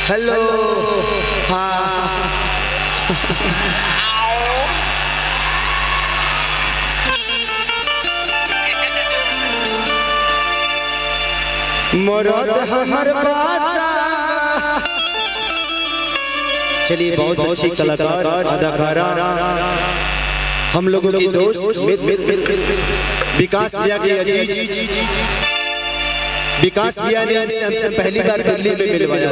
Hello हाँ मरद हमर बाचा। चलिए बहुत अच्छी कलाकार अदाकारा हम लोगों की दोस्त विकास भैया की अजीज विकास भैया ने हमसे पहली बार दिल्ली में मिलवाया।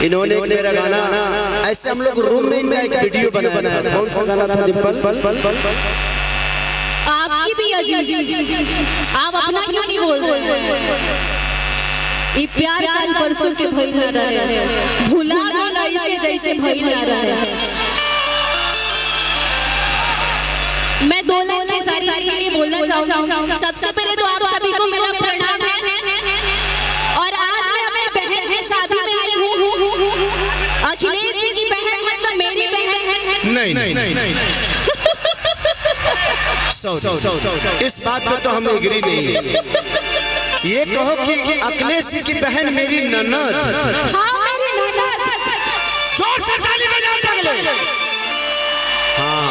इन्होंने मेरा गाना ऐसे हम लोग रूम में इनका एक वीडियो बनाया। कौन सा गाना था डिम्पल? आपकी भी अजीज, आप अपना क्यों नहीं बोल रहे? ये प्यार काल परसों के भई न रहे, भुला गला इसे जैसे भई न रहे। मैं दो लाइन के सारी के लिए बोलना चाहूँगी। सबसे पहले तो आप सभी को मेरा प्रणाम है। और आज मैं अपने बहन की शादी में आई हूँ। अखिलेश जी की बहन मतलब मेरी बहन नहीं। इस बात में तो हम एग्री नहीं है। ये कहो कि अखिलेश जी की बहन मेरी ननद। हाँ मेरी ननद। जोर से ताली बजाओ पगले। हाँ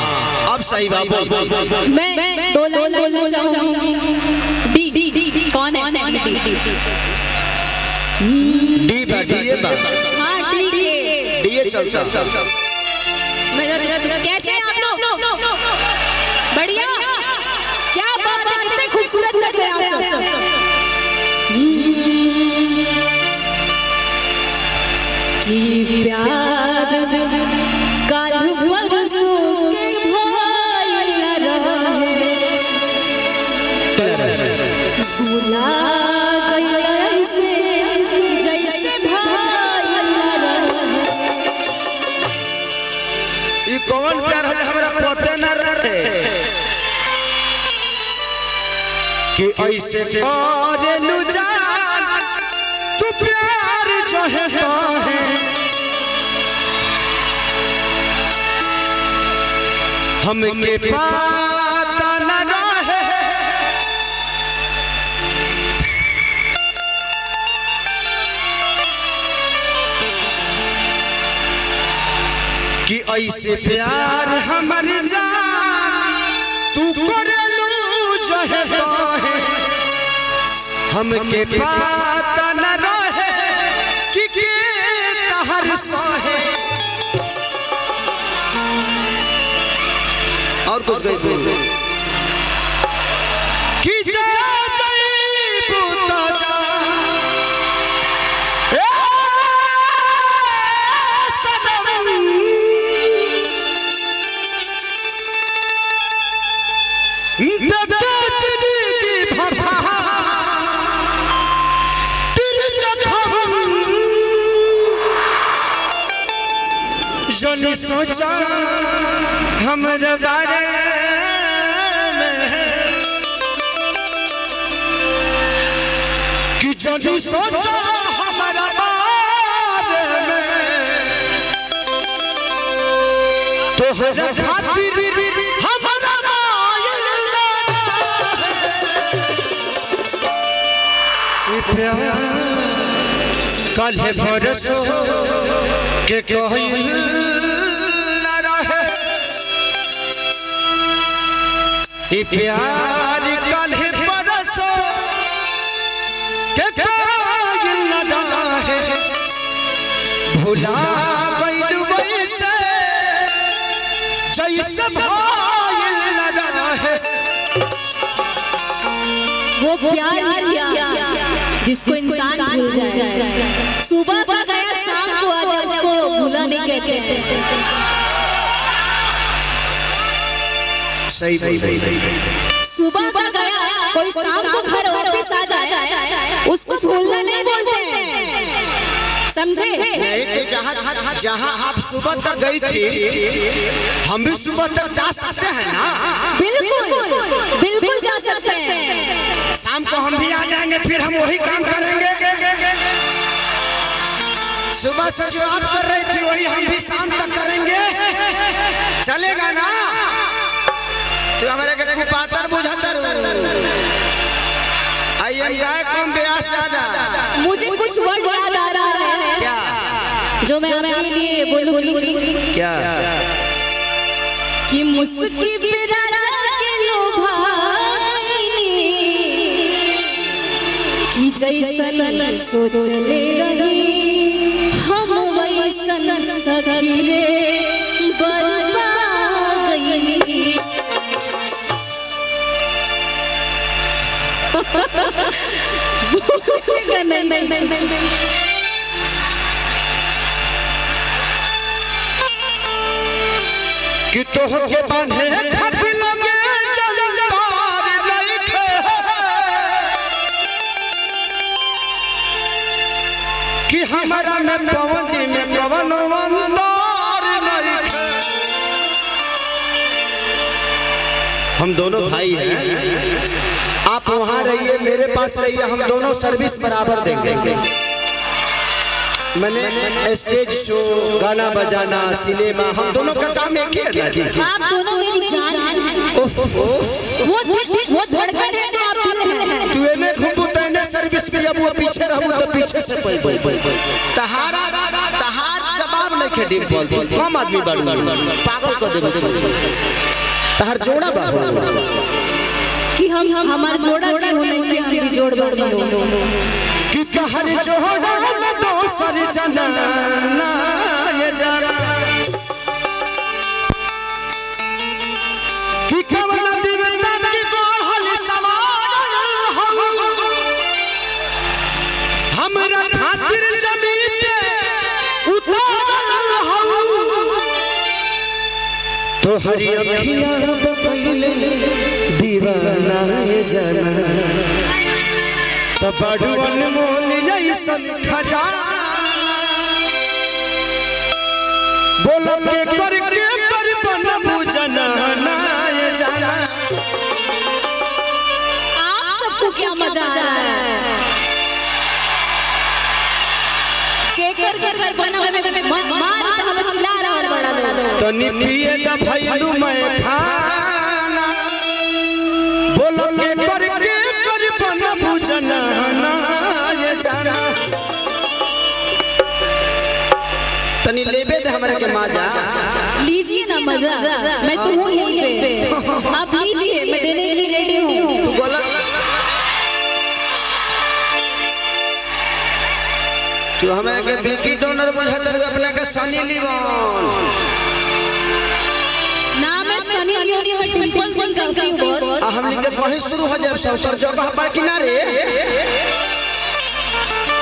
अब सही बात बोल। मैं दो लाइन बोलना चाहूँगी। डी कौन है? डी बा हाँ डी चल। कैसे हैं आप लोग? बढ़िया। क्या बात है, कितने खूबसूरत लग रहे हैं आप सब। कि प्यार काल परसों के भइल रहे, भुला गइल ऐसे जैसे भइल रहे। ये कौन प्यार है हमरा पता न रहे कि ऐसे और जान तू प्यार जो है हमके पता न रहे कि ऐसे प्यार हमर जान तू करलू जो है हमके पता न रहे कि तहर सहे। और कुछ गई कि जा बूता जा जन सोचा हमारे बारे में कि जन सोचा हमारा बारे में तो हर खातिर हमारा प्यार कल है बरसो के कहिल प्यार कल है बरसो के कहिल न रहे, भुला गइल वैसे जैसे भइल न रहे। वो प्यार जिसको इंसान भूल जाए, सुबह का गया शाम को आ जाए, उसको भूला नहीं कहते हैं। सही सुबह का गया कोई शाम को घर वापस आ जाए, उसको भूलना नहीं बोलते हैं, समझे? नहीं तो जहाँ आप सुबह तक गई थी हम भी सुबह तक जा सकते हैं ना? बिल्कुल जा सकते हैं। शाम को हम भी आ जाएंगे, फिर हम वही काम करेंगे। सुबह से जो आप कर रही थी वही हम भी शाम तक करेंगे, चलेगा ना? तो हमारे के पातर बुझातर आई एम गाय कम ब्यास ज्यादा। मुझे कुछ वर्ड याद आ रहा है। क्या? जो मैं आपके लिए बोलूंगी क्या कि मुस्की पे राजा के लोभानी कि जैसन सोचले रही हम वैसन सखी रे बरपा गईनी। कि तोहके बांधे खातिर लगे जलतार नइखे कि हमरा में पवंजी में कवन अंदार नइखे। हम दोनों भाई हैं, आप वहां रहिए मेरे पास रहिए, हम दोनों सर्विस बराबर देंगे। मैंने स्टेज शो, गाना बजाना, सिनेमा, हम दोनों का काम एक ही है जी। आप दोनों मेरी जान हैं। वो धड़कन है तो आप दिल हैं। तू एने घुमबू तने सर्विस पे जब वो पीछे रहबू तो पीछे से पई तहार जवाब नहीं के डिम्पल, तू कम आदमी बाड़ू, पागल कर देबू। तहार जोड़ा बाबू कि हम हमार जोड़ा के होने के हम भी जोड़ बड़ी हो कि तहर जोड़ा न दोसर जना ये जाना कि कवन दिवता की गोहल सवार हमरा खातिर जमीन पे उतारल हो तो हरी अखियां बकैले दीवाना ये जाना बड़ू अनमोल जैसन खजाना बोल के करके कर बनबू जनाना ये जाना। आप सबको क्या मजा आ रहा है? के कर बनबे में मार हम चिल्ला रहा और बड़ा लोग तो निपिए द भइलू मैं खाना बोल के करके कर बनबू जनाना ये जाना। तनी लेबे दे हमरा के मजा, लीजिए ना मजा, मैं तो हूँ यहीं पे, आप लीजिए, मैं देने के लिए रेडी हूँ। तू बोला तू हमरा के बिकी डोनर बुझत है अपना के सनी लियोन नाम है सनी लियोन और डिम्पल सिंह करती हूँ बॉस। हमनी के कहीं शुरू हो जाए सौतर जगह पर किनारे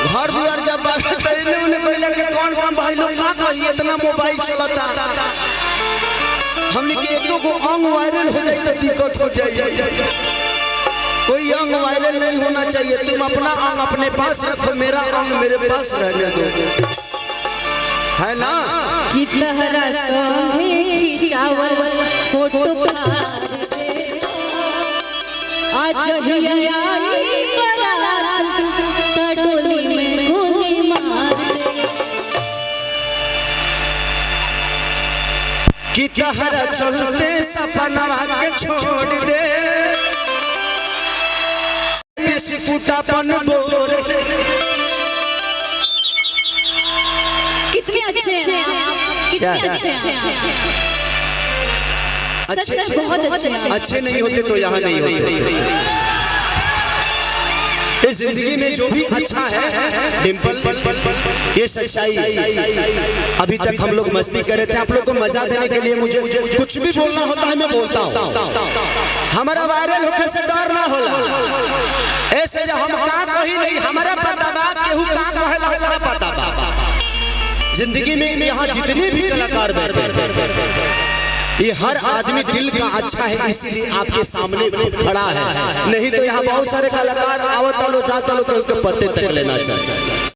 घर दुआर जब बात तैने उन्हें कहला के कौन काम भाई लोग का कही इतना मोबाइल चलता हमनी के एको को अंग वायरल हो जाए तो दिक्कत हो जाए। कोई अंग वायरल नहीं होना चाहिए, तुम अपना अंग अपने पास रखो, मेरा अंग मेरे पास रहने दो, है ना। कि तहरा संगे खिंचावल फोटो आज ही आई बरात तड़ोली में गोली मार कि तहरा चलते सपनवा के छोड़ दे बिस्कुटापन बोर। कितने अच्छे हैं आप, कितने अच्छे हैं, सच बहुत अच्छे हैं। अच्छे नहीं होते तो यहाँ नहीं होते। इस जिंदगी में जो भी अच्छा है डिम्पल, ये सच्चाई। अभी तक हम लोग मस्ती कर रहे थे, आप लोग को मजा देने के लिए मुझे कुछ भी बोलना होता है मैं बोलता हूँ। हमारा वायरल होकर से डर ना होला, ऐसे जो हम का कही नहीं हमारा पता बा, केहू का कहेला हमारा पता बा। जिंदगी में यहाँ जितने भी कलाकार बैठे ये हर आदमी दिल का अच्छा है, इसीलिए आपके सामने खड़ा है। नहीं तो यहाँ बहुत सारे कलाकार आवत लो जाता लो, कहीं के पत्ते तक लेना चाहिए।